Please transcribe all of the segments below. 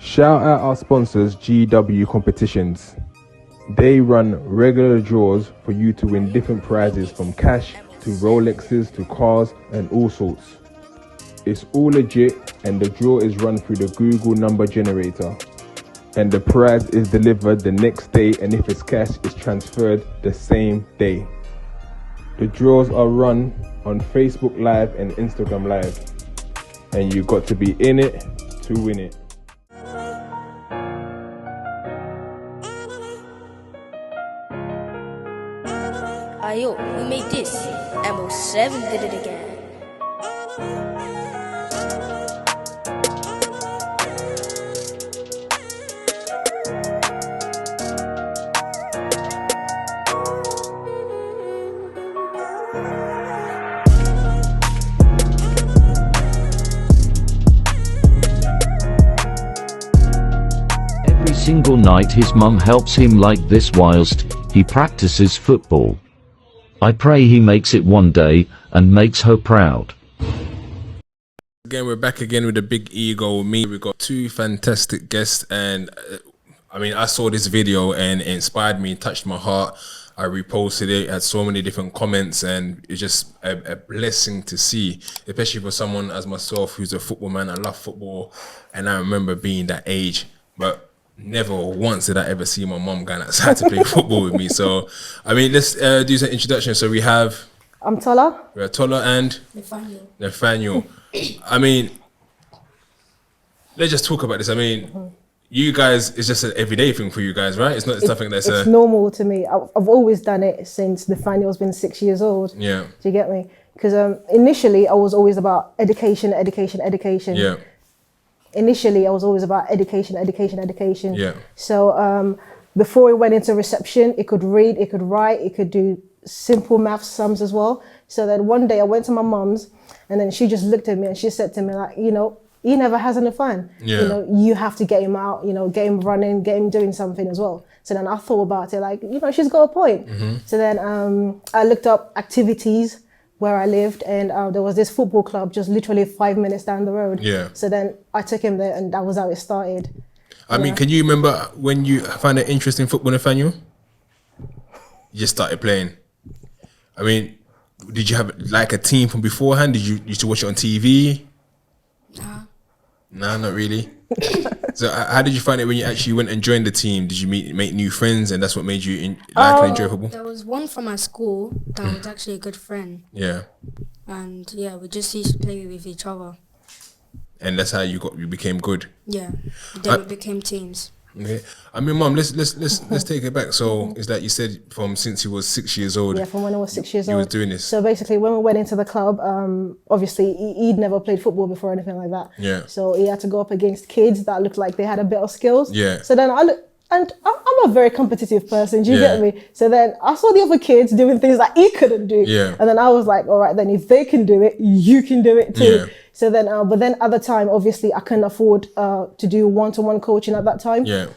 Shout out our sponsors, GW Competitions. They run regular draws for you to win different prizes, from cash to Rolexes to cars and all sorts. It's all legit, and the draw is run through the Google number generator. And the prize is delivered the next day, and if it's cash, it's transferred the same day. The draws are run on Facebook Live and Instagram Live. And you got to be in it to win it. Ayo, who made this? Ammo 7 did it again. Every single night his mum helps him like this whilst he practices football. I pray he makes it one day and makes her proud. Again, we're back again with a big ego with me. We've got two fantastic guests, and I saw this video and it inspired me, touched my heart. I reposted it, had so many different comments, and it's just a blessing to see, especially for someone as myself who's a football man. I love football, and I remember being that age, but never once did I ever see my mom going outside to play football with me. So, let's do some introduction. So we have... I'm Tola. We have Tola and... Nathaniel. Let's just talk about this. You guys, it's just an everyday thing for you guys, right? It's not something that's... It's normal to me. I've always done it since Nathaniel's been 6 years old. Yeah. Do you get me? Because initially, I was always about education. Yeah. Initially, I was always about education. Yeah. So before it went into reception, it could read, it could write, it could do simple math sums as well. So then one day I went to my mum's, and then she just looked at me and she said to me, like, he never has any fun. Yeah. You have to get him out, get him running, get him doing something as well. So then I thought about it, like, she's got a point. Mm-hmm. So then I looked up activities where I lived, and there was this football club just literally 5 minutes down the road. Yeah. So then I took him there, and that was how it started. Can you remember when you found an interest in football, Nathaniel? You just started playing. Did you have like a team from beforehand? Did you used to watch it on TV? Nah, not really. So how did you find it when you actually went and joined the team? Did you make new friends, and that's what made you and enjoy football? There was one from our school that was actually a good friend. Yeah. And yeah, we just used to play with each other. And that's how you became good. Yeah. Then we became teams. Okay. Mom, let's take it back. So it's like you said, from since he was 6 years old. Yeah, from when I was 6 years old. He was doing this. So basically, when we went into the club, obviously he'd never played football before or anything like that. Yeah. So he had to go up against kids that looked like they had a bit of skills. Yeah. So then and I'm a very competitive person, do you get me? So then I saw the other kids doing things that he couldn't do. Yeah. And then I was like, all right, then if they can do it, you can do it too. Yeah. So then, but then at the time, obviously I couldn't afford to do one-to-one coaching at that time. Yeah.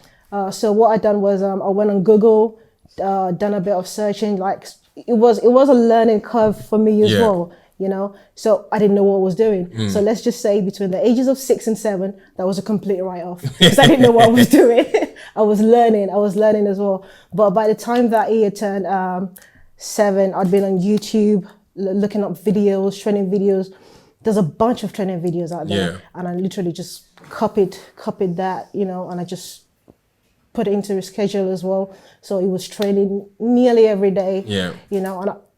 So what I done was I went on Google, done a bit of searching. Like it was a learning curve for me as well, So I didn't know what I was doing. So let's just say between the ages of 6 and 7, that was a complete write-off because I didn't know what I was doing. I was learning as well. But by the time that he had turned 7, I'd been on YouTube looking up videos, training videos. There's a bunch of training videos out there, and I literally just copied that, and I just put it into his schedule as well. So he was training nearly every day. Yeah.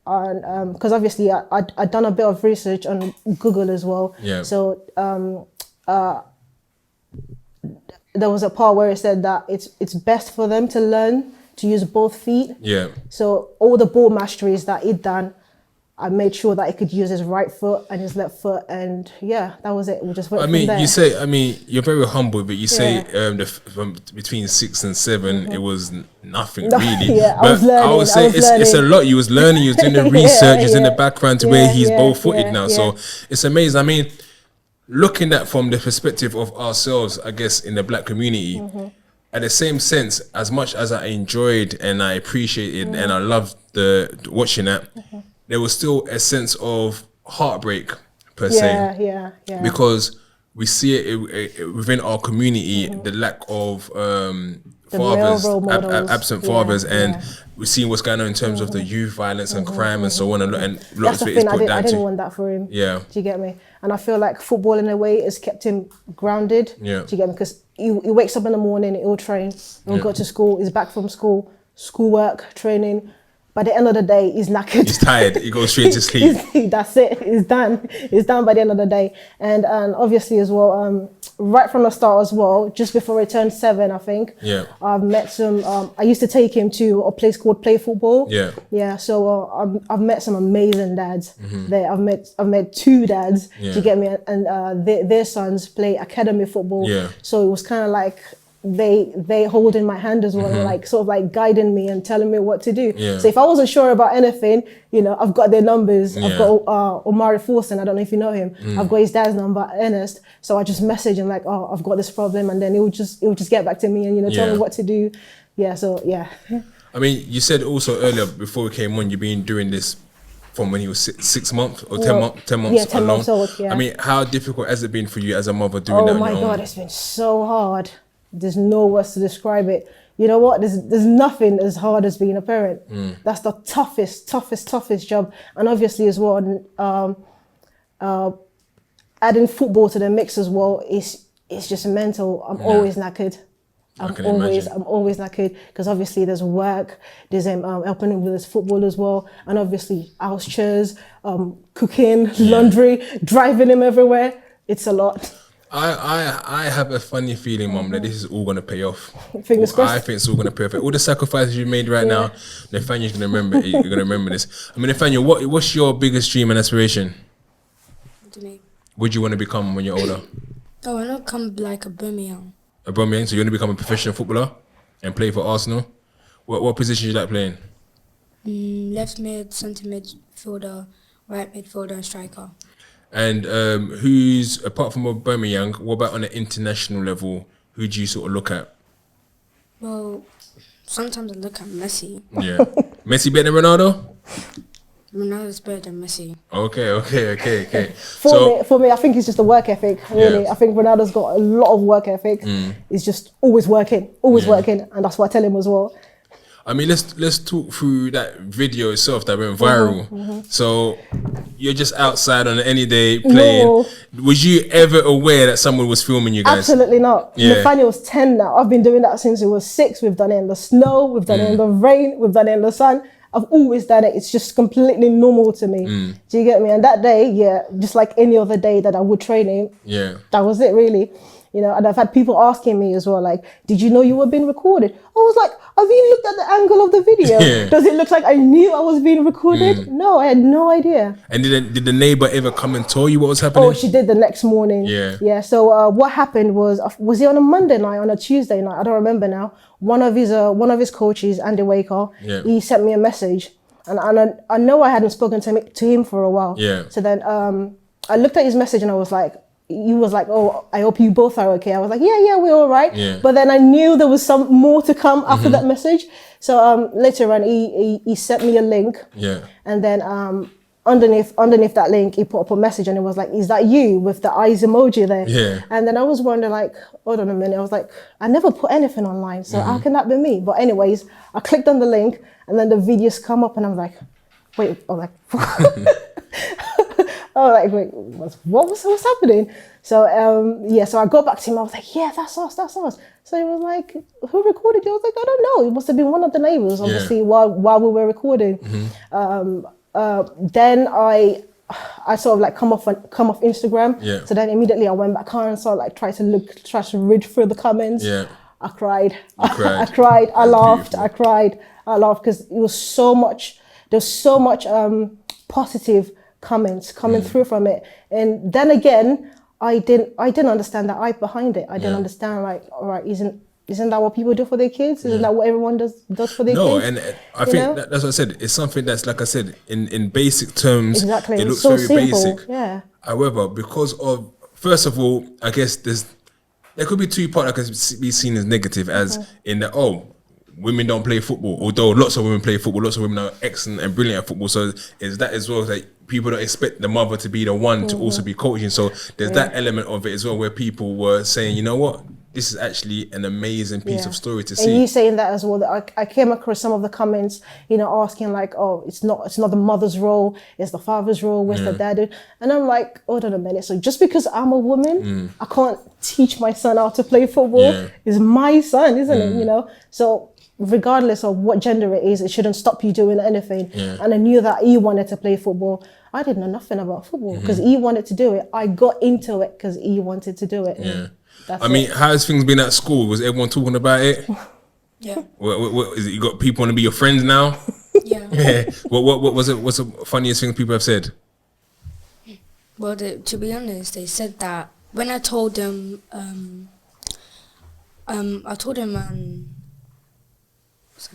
And because obviously I'd done a bit of research on Google as well. Yeah. So there was a part where it said that it's best for them to learn to use both feet. Yeah. So all the ball masteries that he'd done, I made sure that he could use his right foot and his left foot, and that was it. We just went from there. You say, you're very humble, but you say from between 6 and 7, it was nothing really. Yeah, but I was learning. I would say it's a lot. You was learning, you was doing the research, you was in the background to where he's bow-footed now. So it's amazing. Looking at from the perspective of ourselves, I guess, in the black community, at the same sense, as much as I enjoyed and I appreciated and I loved watching that, there was still a sense of heartbreak per se. Yeah. Because we see it within our community, the lack of The fathers, male role models. absent Yeah, fathers, and yeah. we're seeing what's going on in terms of the youth violence and crime and so on, and That's lots the of it is thing. put I down didn't to want that for him. yeah. Do you get me? And I feel like football in a way has kept him grounded. Yeah. Do you get me? Because he wakes up in the morning, he'll train, he'll go to school, he's back from school, schoolwork, training. By the end of the day, he's knackered. He's tired. He goes straight to sleep. That's it. He's done. He's done by the end of the day. And obviously as well, right from the start as well, just before he turned 7, I think. Yeah. I've met some. I used to take him to a place called Play Football. Yeah. Yeah. So I've met some amazing dads there. I've met 2 dads. Yeah. Do you get me? And their sons play academy football. Yeah. So it was kind of like they holding my hand as well, and like sort of like guiding me and telling me what to do. Yeah. So if I wasn't sure about anything, you know, I've got their numbers. Yeah. I've got Omari Forson. I don't know if you know him. I've got his dad's number, Ernest. So I just message him like, oh, I've got this problem, and then it would just get back to me and tell Yeah. me what to do. Yeah. So yeah. I mean, you said also earlier before we came on, you've been doing this from when he was 6 months or 10 months. 10 months. Yeah, 10 alone. months old. Yeah. I mean, how difficult has it been for you as a mother doing that? Oh on my your God, own? it's been so hard. There's no words to describe it. You know what? There's nothing as hard as being a parent. That's the toughest job. And obviously as well, adding football to the mix as well is just mental. I'm always knackered. I'm always knackered because obviously there's work, there's helping him with his football as well, and obviously house chores, cooking, laundry, driving him everywhere. It's a lot. I have a funny feeling, Mum, that this is all gonna pay off. Fingers crossed. I think it's all gonna pay off. All the sacrifices you made right now, Nathaniel's gonna remember. You're gonna remember this. I mean, Nathaniel, what's your biggest dream and aspiration? What do you mean? What do you want to become when you're older? Oh, I want to become like a Aubameyang. Aubameyang. So you want to become a professional footballer and play for Arsenal. What position do you like playing? Left mid, centre midfielder, right midfielder, and striker. And who's, apart from Aubameyang, what about on an international level? Who do you sort of look at? Well, sometimes I look at Messi. Yeah. Messi better than Ronaldo? Ronaldo's better than Messi. Okay. For me, I think it's just a work ethic, really. Yeah. I think Ronaldo's got a lot of work ethic. He's just always working, working. And that's what I tell him as well. I mean, let's talk through that video itself that went viral. So you're just outside on any day playing. No. Was you ever aware that someone was filming you guys? Absolutely not. Yeah. Nathaniel's 10 now. I've been doing that since he was 6. We've done it in the snow, we've done it in the rain, we've done it in the sun. I've always done it. It's just completely normal to me. Do you get me? And that day, yeah, just like any other day that I would train him, that was it really. You know, and I've had people asking me as well, like, did you know you were being recorded? I was like, have you looked at the angle of the video? Yeah. Does it look like I knew I was being recorded? No, I had no idea. And did the neighbour ever come and tell you what was happening? Oh, she did the next morning. Yeah. So what happened was it on a Monday night, on a Tuesday night? I don't remember now. One of his coaches, Andy Waker, he sent me a message, and I know I hadn't spoken to him for a while. Yeah. So then I looked at his message and I was like, he was like, oh, I hope you both are okay. I was like, yeah, we're all right. Yeah. But then I knew there was some more to come after that message. So later on, he sent me a link. Yeah. And then underneath that link, he put up a message and it was like, is that you with the eyes emoji there? Yeah. And then I was wondering like, hold on a minute. I was like, I never put anything online. So how can that be me? But anyways, I clicked on the link and then the videos come up and I'm like, wait, wait, what's happening? So so I got back to him. I was like, yeah, that's us. So he was like, who recorded you? I was like, I don't know. It must have been one of the neighbours, obviously, while we were recording. Then I sort of like come off Instagram. Yeah. So then immediately I went back on and sort of like tried to read through the comments. Yeah. I cried. cried. I cried. I laughed. Beautiful. I cried. I laughed because it was so much. There's so much positive comments coming through from it, and then again, I didn't understand the eye behind it. I didn't understand, like, all right, isn't that what people do for their kids? Isn't that what everyone does for their kids? No, and I think that's what I said. It's something that's, like I said, in basic terms, Exactly. it looks So very simple. basic. Yeah. However, because of, first of all, I guess there could be two parts that could be seen as negative, as in that, women don't play football, although lots of women play football, lots of women are excellent and brilliant at football. So is that as well, like, people don't expect the mother to be the one to also be coaching. So there's that element of it as well, where people were saying, you know what, this is actually an amazing piece of story to see. And you saying that as well, that I came across some of the comments, you know, asking like, oh, it's not the mother's role, it's the father's role, where's the dad? And I'm like, hold on a minute. So just because I'm a woman, I can't teach my son how to play football. It's my son, isn't it? You know? So regardless of what gender it is, it shouldn't stop you doing anything. And I knew that he wanted to play football. I didn't know nothing about football because he wanted to do it. I got into it because he wanted to do it. I mean, how's things been at school? Was everyone talking about it? Yeah. What is it? You got people want to be your friends now? Yeah. What was it? What's the funniest thing people have said? Well, to be honest, they said that when I told them, what's I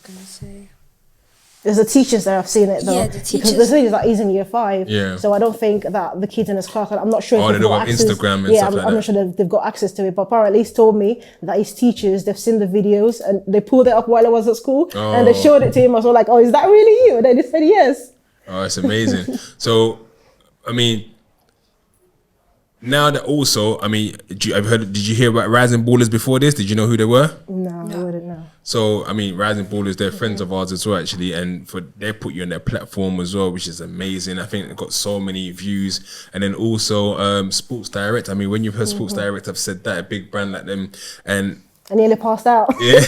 gonna say? There's the teachers that have seen it though. Yeah, the because teachers. the thing is that he's in year 5. Yeah. So I don't think that the kids in his class, I'm not sure Oh, if they they've know got about access. Instagram and yeah, stuff like I'm that. not sure they've got access to it. But apparently he's told me that his teachers, they've seen the videos and they pulled it up while I was at school and they showed it to him. I was like, oh, is that really you? And then he said yes. Oh, it's amazing. So, I mean, now that also, I mean, did you hear about Rising Ballers before this? Did you know who they were? No, I wouldn't know. So, I mean, Rising Ballers, they're friends of ours as well, actually, and they put you on their platform as well, which is amazing. I think they've got so many views. And then also Sports Direct. I mean, when you've heard Sports Direct, I've said that, a big brand like them, and I nearly passed out. yeah.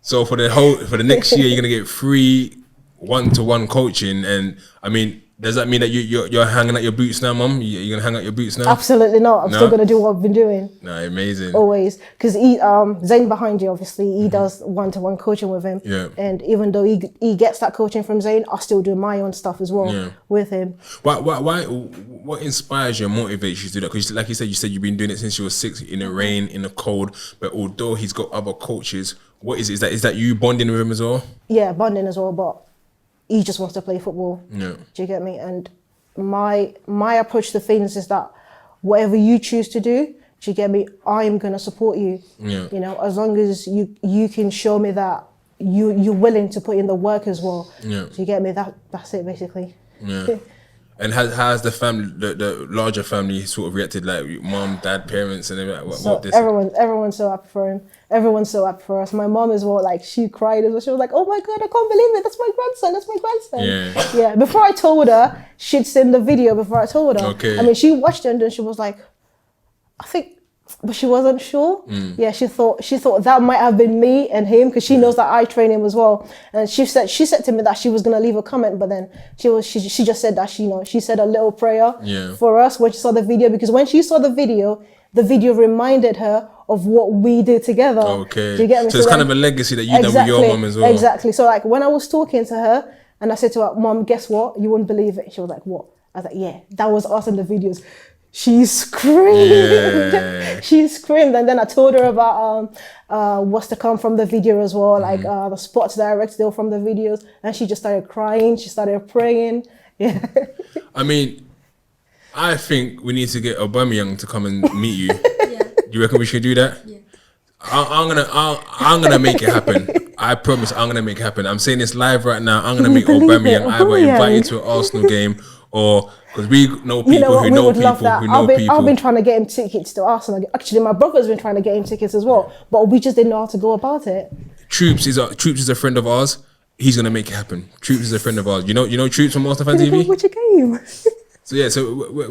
So for the next year, you're gonna get free one-to-one coaching, and I mean, does that mean that you're hanging out your boots now, Mum? You're gonna hang out your boots now? Absolutely not. I'm still going to do what I've been doing. No, amazing. Always. Because Zayn behind you, obviously, he does one-to-one coaching with him. Yeah. And even though he gets that coaching from Zayn, I still do my own stuff as well with him. What inspires you and motivates you to do that? Because like you said you've been doing it since you were 6, in the rain, in the cold. But although he's got other coaches, what is it? Is that you bonding with him as well? Yeah, bonding as well, but he just wants to play football. Yeah. Do you get me? And my approach to things is that whatever you choose to do, you get me, I'm gonna support you. Yeah. You know, as long as you can show me that you're willing to put in the work as well. Yeah. Do you get me? That's it basically. Yeah. And has the family, the larger family, sort of reacted, like mom, dad, parents, and everything? So everyone's so happy for him. Everyone's so happy for us. My mom as well, like she cried as well. She was like, "Oh my God, I can't believe it! That's my grandson. That's my grandson." Yeah. Before I told her, she'd seen the video. Before I told her, Okay. I mean, she watched it and then she was like, "I think," but she wasn't sure. Yeah, she thought that might have been me and him because she knows that I train him as well. And she said to me that she was gonna leave a comment, but then she just said that she said a little prayer for us when she saw the video, because when she saw the video reminded her of what we did together. Okay. Do you get me? So it's kind of a legacy that you done with your mom as well. Exactly. So like when I was talking to her and I said to her, "Mom, guess what? You wouldn't believe it." She was like, "What?" I was like, "Yeah, that was us in the videos." She screamed. Yeah. She screamed, and then I told her about what's to come from the video as well, like the Sports Direct still from the videos, and she just started crying. She started praying. Yeah. I mean, I think we need to get Aubameyang to come and meet you. You reckon we should do that? Yeah. I'm gonna make it happen. I promise I'm gonna make it happen. I'm saying this live right now. I'm gonna make Aubameyang either invite you to an Arsenal game, or because we know people who know people who know people. I've been trying to get him tickets to Arsenal. Actually, my brother's been trying to get him tickets as well, but we just didn't know how to go about it. Troops is a friend of ours. He's gonna make it happen. Troops is a friend of ours. You know Troops from Master Fan TV. Watch a game. So yeah, so we're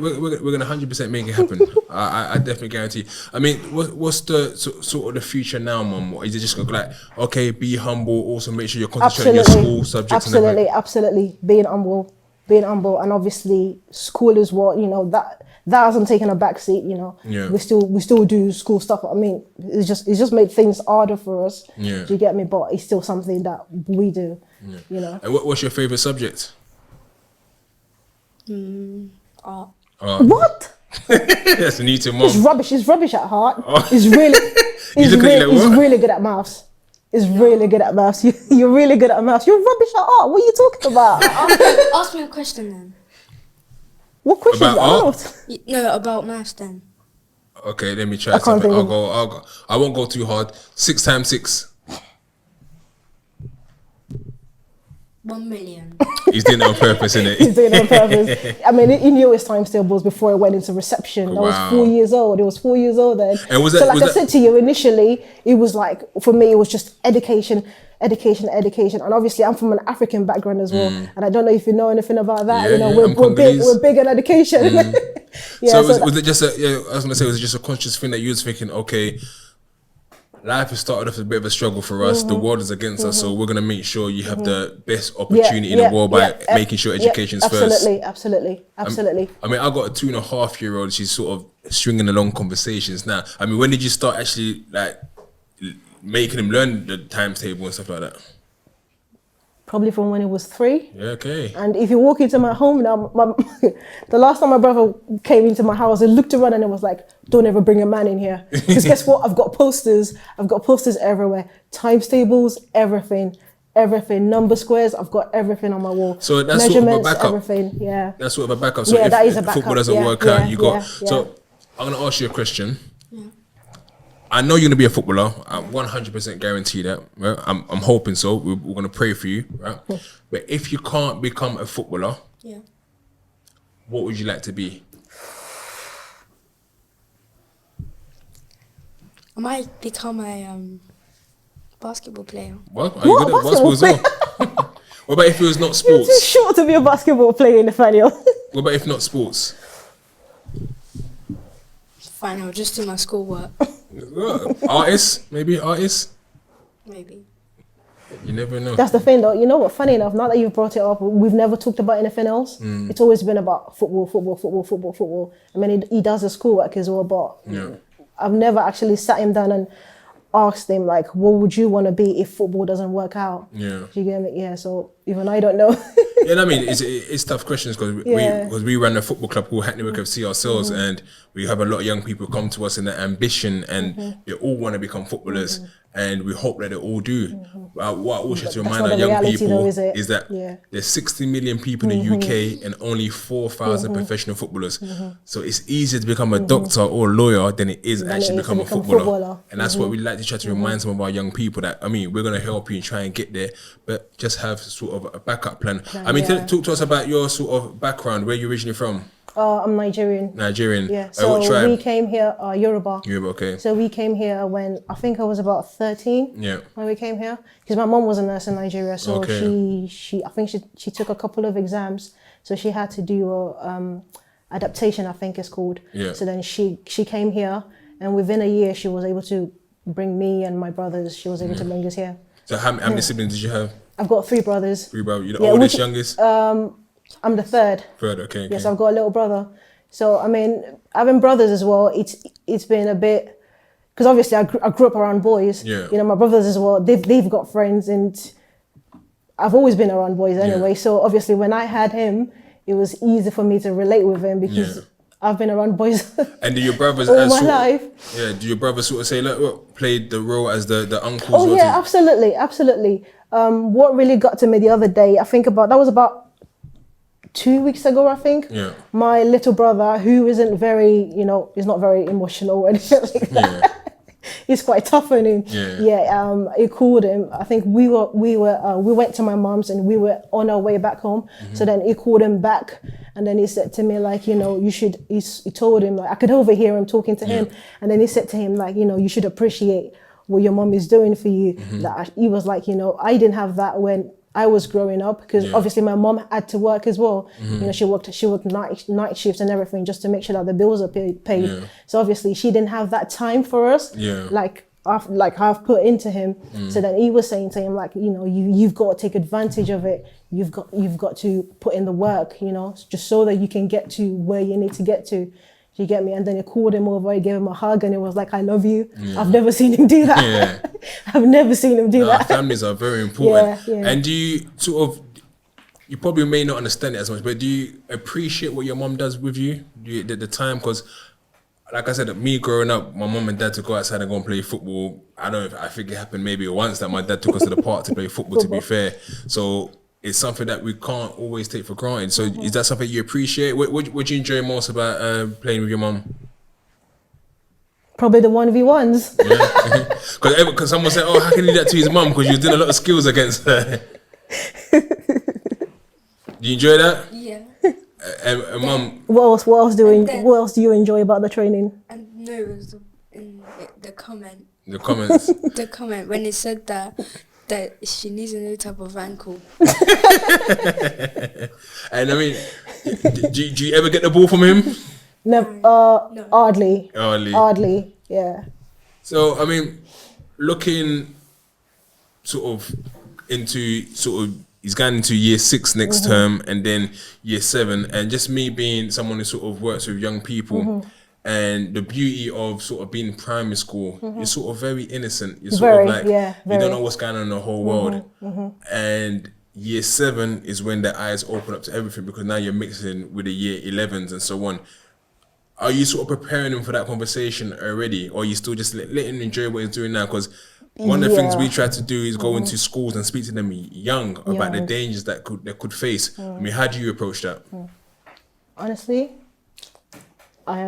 gonna 100% make it happen. I definitely guarantee. I mean, what's the sort of the future now, Mum? Is it just gonna be like, okay, be humble, also make sure you're concentrating on your school subjects? Absolutely, being humble, and obviously school is what that hasn't taken a back seat. Yeah. We still do school stuff. I mean, it's just made things harder for us. Yeah. Do you get me? But it's still something that we do. Yeah. And what's your favorite subject? Art. What? That's new to Mum. It's rubbish. He's rubbish at heart. He's really good at maths. He's really good at maths. You're really good at maths. You're rubbish at art. What are you talking about? Ask me a question then. What question? About art? No, about maths then. Okay, let me try something. I'll go. I won't go too hard. 6 times 6. 1 million. He's doing it on purpose, isn't it? He's doing it on purpose. I mean, he knew his times tables before he went into reception. I was 4 years old. It was 4 years old then. And was so that, like I said to you initially, it was like, for me, it was just education. And obviously I'm from an African background as well. And I don't know if you know anything about that. Yeah, we're big on education. So was it just I was going to say, was it just a conscious thing that you was thinking, okay, life has started off as a bit of a struggle for us. The world is against us, so we're going to make sure you have the best opportunity in the world by making sure education's first. Absolutely. I mean, I got a 2.5-year-old. She's sort of stringing along conversations now. I mean, when did you start actually like making him learn the times table and stuff like that? Probably from when he was 3. Yeah, okay. And if you walk into my home now, the last time my brother came into my house, he looked around and it was like, don't ever bring a man in here. Because guess what? I've got posters everywhere. Times tables, everything. Number squares, I've got everything on my wall. So that's measurements, sort of a backup. Everything, yeah. That's sort of a backup. So if that is a backup. Football doesn't work out, you got. So I'm going to ask you a question. I know you're going to be a footballer. I 100% guarantee that. Right? I'm hoping so. We're going to pray for you. Right? But if you can't become a footballer, what would you like to be? I might become a basketball player. What? Are you good at basketball as well? What about if it was not You're too sports? short to be a basketball player, Nathaniel. What about if not sports? Fine, I'll just do my schoolwork. Artists? Maybe artists? Maybe. You never know. That's the thing though. You know what? Funny enough, now that you've brought it up, we've never talked about anything else. It's always been about football. I mean, he does his schoolwork as well, but I've never actually sat him down and asked him, like, what would you want to be if football doesn't work out? Yeah. Do you get me? Yeah, so even I don't know. Yeah, I mean, it's tough questions because we run a football club called Hackney Wick FC ourselves, and we have a lot of young people come to us in their ambition, and they all want to become footballers, and we hope that they all do. What I always try to remind our young people though, is that there's 60 million people in the UK and only 4,000 professional footballers. So it's easier to become a doctor or a lawyer than it is actually become a footballer. And that's what we like to try to remind some of our young people, that, I mean, we're going to help you and try and get there, but just have sort of a backup plan. I mean, talk to us about your sort of background, where you're originally from. I'm Nigerian. Yeah. So what tribe? we came here, Yoruba. Okay. So we came here when I think I was about 13. Yeah. When we came here, because my mom was a nurse in Nigeria, so she I think she took a couple of exams, so she had to do a adaptation, I think it's called. Yeah. So then she came here, and within a year she was able to bring me and my brothers. She was able to bring us here. So how many siblings did you have? I've got 3 brothers. 3 brothers. You're the oldest, youngest? I'm the third. Okay. Yes, I've got a little brother. So, I mean, having brothers as well, it's been a bit, because obviously I grew up around boys. Yeah. You know, my brothers as well, they've got friends, and I've always been around boys anyway. So obviously when I had him, it was easy for me to relate with him because I've been around boys. And do your brothers all my life? Yeah. Do your brothers sort of say, look, played the role as the uncles? Oh yeah, absolutely. What really got to me the other day, that was about 2 weeks ago, I think. Yeah. My little brother, who isn't very, he's not very emotional or anything like that. Yeah. He's quite tough on him. Yeah. He called him. I think we went to my mom's and we were on our way back home. So then he called him back, and then he said to me, like, you should. He told him, like, I could overhear him talking to him, and then he said to him, like, you should appreciate what your mom is doing for you. That he was like, I didn't have that when I was growing up, because obviously my mom had to work as well. She worked night shifts and everything just to make sure that the bills are paid. So obviously she didn't have that time for us, like I've put into him. So then he was saying to him, like, you've got to take advantage of it. You've got to put in the work, just so that you can get to where you need to get to. You get me? And then he called him over, he gave him a hug, and it was like, I love you. I've never seen him do that. I've never seen him do that. Families are very important. And do you you probably may not understand it as much, but do you appreciate what your mom does with you? Do you at the time? Because like I said, me growing up, my mom and dad to go outside and go and play football. I think it happened maybe once that my dad took us to the park to play football, to be fair. So it's something that we can't always take for granted. So is that something you appreciate? What do you enjoy most about playing with your mom? Probably the 1v1s. Because someone said, oh, how can he do that to his mum? Because you're doing a lot of skills against her. Do you enjoy that? Yeah. And mum, What else And then- what else do you enjoy about the training? And no, it was the comment. the comments. The comment when it said that she needs a new type of ankle. And I mean, do you ever get the ball from him? Never. No. Hardly. Hardly. Hardly. Yeah. So I mean, looking sort of into he's going into year 6 next term, and then year 7, and just me being someone who sort of works with young people, and the beauty of sort of being in primary school, you're sort of very innocent. You're sort of like, you don't know what's going on in the whole world, and year 7 is when the eyes open up to everything, because now you're mixing with the year 11s and so on. Are you sort of preparing him for that conversation already, or are you still just letting him enjoy what he's doing now? Because one of the things we try to do is go into schools and speak to them young about the dangers that they could face. I mean, how do you approach that? Honestly, I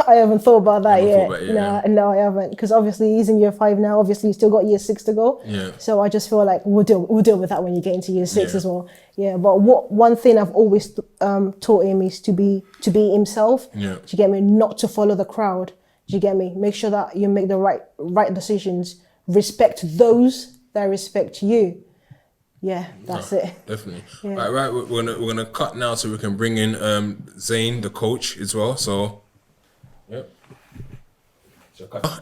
haven't thought about that yet. No, I haven't, because obviously he's in year 5 now. Obviously, he's still got year 6 to go. Yeah. So I just feel like we'll deal with that when you get into year 6 as well. Yeah. But one thing I've always taught him is to be himself. Yeah. Do you get me? Not to follow the crowd. Do you get me? Make sure that you make the right decisions. Respect those that respect you. Yeah, that's it. Definitely. Yeah. Right. We're gonna cut now so we can bring in Zayn, the coach, as well. So, yep.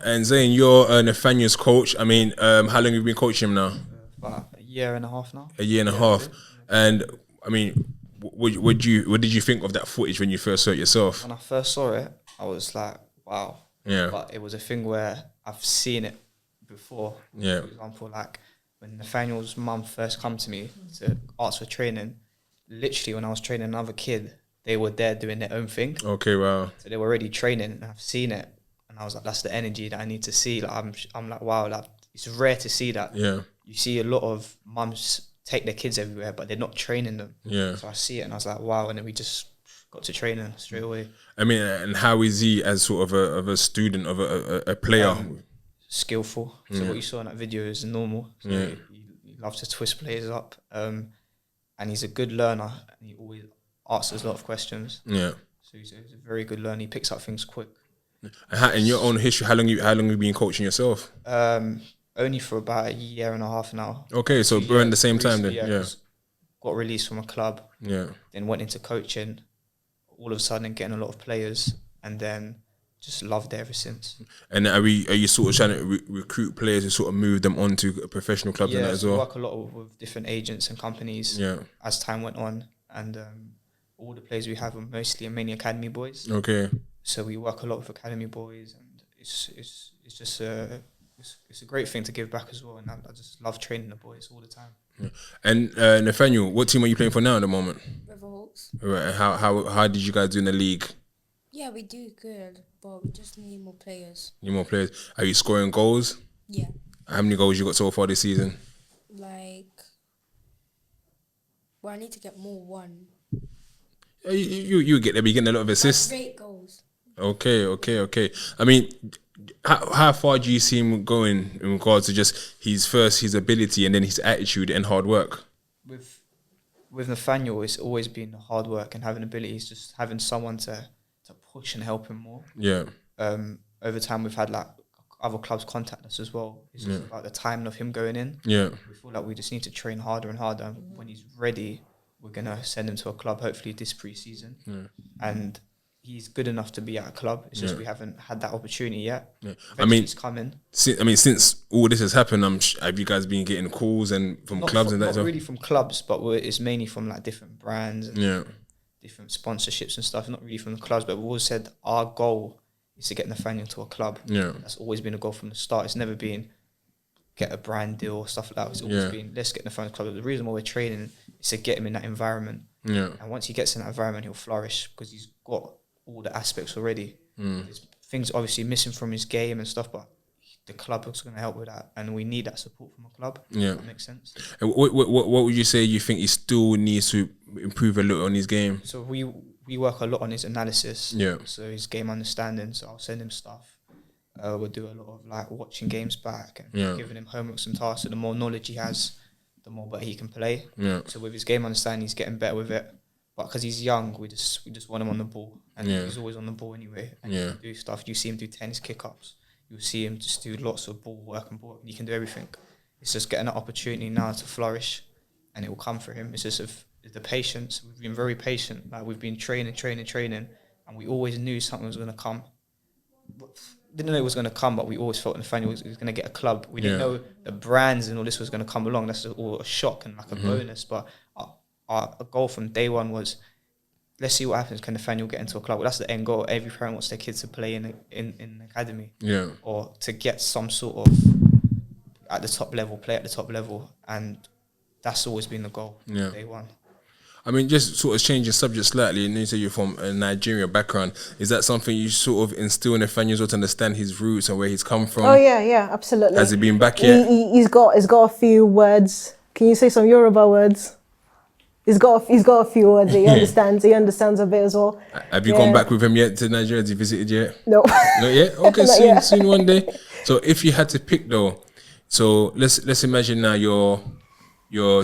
And Zayn, you're Nathaniel's coach. I mean, how long have you been coaching him now? About a year and a half now. A year and a half. And I mean, what did you think of that footage when you first saw it yourself? When I first saw it, I was like, wow. Yeah. But it was a thing where I've seen it before. Yeah. For example, like when Nathaniel's mum first come to me to ask for training, literally when I was training another kid, they were there doing their own thing. Okay, wow. So they were already training, and I've seen it, and I was like, that's the energy that I need to see. Like I'm like, wow, like it's rare to see that. Yeah. You see a lot of mums take their kids everywhere, but they're not training them. Yeah. So I see it, and I was like, wow, and then we just got to training straight away. I mean, and how is he as sort of a student, of a player? Skillful. So what you saw in that video is normal. So he loves to twist players up, and he's a good learner, and he always asks us a lot of questions. Yeah. So he's a very good learner. He picks up things quick. And in your own history, how long have you been coaching yourself? Only for about a year and a half now. Okay, so around the same time then. Yeah. Got released from a club. Yeah. Then went into coaching. All of a sudden, getting a lot of players, and then just loved it ever since. And are you sort of trying to recruit players to sort of move them on to professional clubs and that as well? We work a lot with different agents and companies as time went on, and all the players we have are mainly academy boys. Okay. So we work a lot with academy boys, and it's just it's a great thing to give back as well, and I just love training the boys all the time. Yeah. And Nathaniel, what team are you playing for now at the moment? Riverhawks. Right. And how did you guys do in the league? Yeah, we do good, but we just need more players. Need more players. Are you scoring goals? Yeah. How many goals you got so far this season? I need to get more. 1. You get there, but you're getting a lot of assists. 8 goals. Okay. I mean, how far do you see him going in regards to just his ability and then his attitude and hard work? With Nathaniel, it's always been hard work and having abilities, just having someone to push and help him more. Yeah. Over time, we've had like other clubs contact us as well. It's just about the timing of him going in. Yeah. We feel like we just need to train harder and harder. When he's ready, we're gonna send him to a club, hopefully this pre-season. Yeah. And he's good enough to be at a club. It's just we haven't had that opportunity yet. Yeah. I mean, it's coming. Since all this has happened, have you guys been getting calls and from clubs and that? Not really from clubs, but it's mainly from like different brands and different sponsorships and stuff. Not really from the clubs, but we've always said our goal is to get Nathaniel to a club. Yeah, that's always been a goal from the start. It's never been get a brand deal or stuff like that. It's always been let's get Nathaniel to a club. The reason why we're training is to get him in that environment. Yeah, and once he gets in that environment, he'll flourish because he's got all the aspects already. There's things obviously missing from his game and stuff, but the club is going to help with that, and we need that support from a club. Yeah, that makes sense. And what would you say you think he still needs to improve a little on his game? So we work a lot on his analysis. Yeah. So his game understanding. So I'll send him stuff. We'll do a lot of like watching games back and giving him homeworks and tasks. So the more knowledge he has, the more better he can play. Yeah. So with his game understanding, he's getting better with it. But because he's young, we just want him on the ball, and he's always on the ball anyway. And he can do stuff. You see him do tennis kick-ups. You see him just do lots of ball work and ball. He can do everything. It's just getting an opportunity now to flourish, and it will come for him. It's just the patience. We've been very patient. Like we've been training, and we always knew something was going to come. Didn't know it was going to come, but we always felt Nathaniel was going to get a club. We didn't know the brands and all this was going to come along. That's all a shock and like a bonus. But our goal from day one was, let's see what happens. Can Nathaniel get into a club? Well, that's the end goal. Every parent wants their kids to play in an academy, or to get some sort of at the top level, play at the top level, and that's always been the goal from day one. I mean, just sort of changing subject slightly, and you say you're from a Nigerian background. Is that something you sort of instill in Nathaniel to understand his roots and where he's come from? Oh yeah, absolutely. Has he been back yet? He's got a few words. Can you say some Yoruba words? He's got a few words that he understands. He understands a bit as well. Have you gone back with him yet to Nigeria? Has he visited yet? No. Not yet? Okay, soon one day. So if you had to pick though, so let's imagine now you're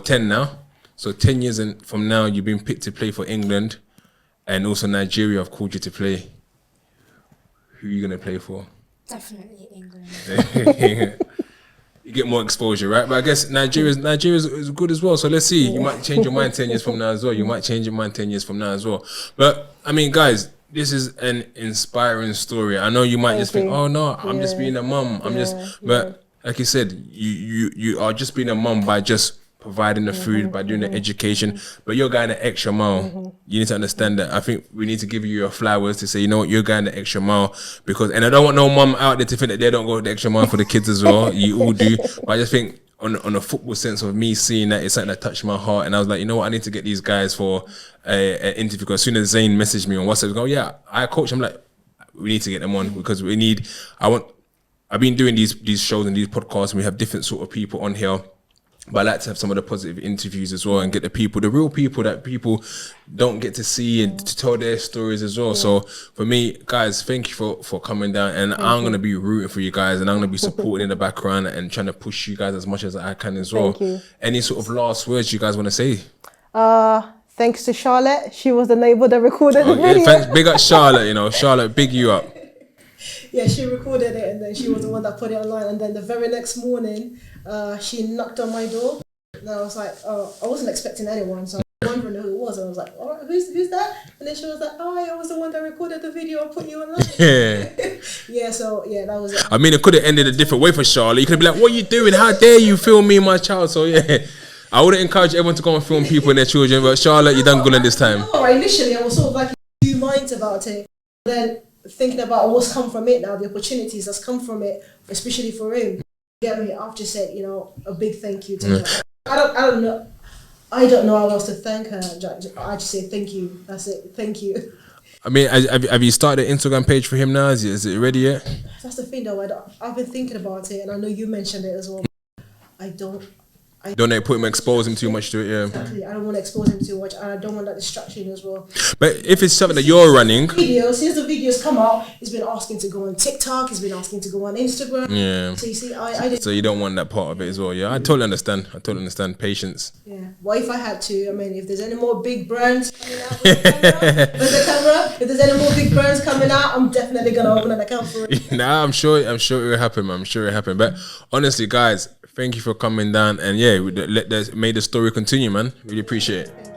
10 now. So 10 years from now, you've been picked to play for England, and also Nigeria have called you to play. Who are you going to play for? Definitely England. You get more exposure, right? But I guess Nigeria is good as well. So let's see. You might change your mind 10 years from now as well. You might change your mind 10 years from now as well. But, I mean, guys, this is an inspiring story. I know you might just think, oh, no, I'm just being a mum. But like you said, you are just being a mum by just providing the food, by doing the education, but you're going the extra mile. You need to understand that. I think we need to give you your flowers to say, you know what, you're going the extra mile, because, and I don't want no mum out there to think that they don't go the extra mile for the kids as well. You all do. But I just think on a football sense of me seeing that, it's something that touched my heart, and I was like, you know what, I need to get these guys for an interview, because as soon as Zayn messaged me on WhatsApp, go, yeah, I coach. I'm like, we need to get them on, because I've been doing these shows and these podcasts, and we have different sort of people on here. But I like to have some of the positive interviews as well, and get the real people that people don't get to see, and to tell their stories as well. So for me, guys, thank you for coming down, and I'm going to be rooting for you guys, and I'm going to be supporting in the background and trying to push you guys as much as I can as well. Thank you. Any sort of last words you guys want to say? Thanks to Charlotte. She was the neighbour that recorded the video. Thanks, big up Charlotte, Charlotte, big you up. Yeah, she recorded it, and then she was the one that put it online. And then the very next morning, she knocked on my door. And I was like, oh, I wasn't expecting anyone, so I was wondering who it was. And I was like, all right, who's that? And then she was like, oh, I was the one that recorded the video and put you online. That was it. I mean, it could have ended a different way for Charlotte. You could have been like, what are you doing? How dare you film me and my child? So yeah, I wouldn't encourage everyone to go and film people and their children, but Charlotte, you done good at this time. Initially, I was sort of like in 2 minds about it. Then thinking about what's come from it now, the opportunities that's come from it, especially for him. Get me? I've just said, a big thank you to her. I don't know how else to thank her. I just say thank you. That's it. Thank you. I mean, have you started an Instagram page for him now? Is it ready yet? That's the thing, though. I've been thinking about it, and I know you mentioned it as well. I don't put him, expose him too much to it, yeah. Exactly. I don't want to expose him too much, and I don't want that distraction as well. But if it's something that you're running, since the videos come out, he's been asking to go on TikTok, he's been asking to go on Instagram. Yeah. So you see, so you don't want that part of it as well, yeah. I totally understand. Patience. Yeah. Well, if I had to, I mean, if there's any more big brands coming out with the camera, if there's any more big brands coming out, I'm definitely gonna open an account for it. Nah, I'm sure it will happen, man. I'm sure it will happen. But honestly, guys, thank you for coming down, and yeah, may the story continue, man. Really appreciate it.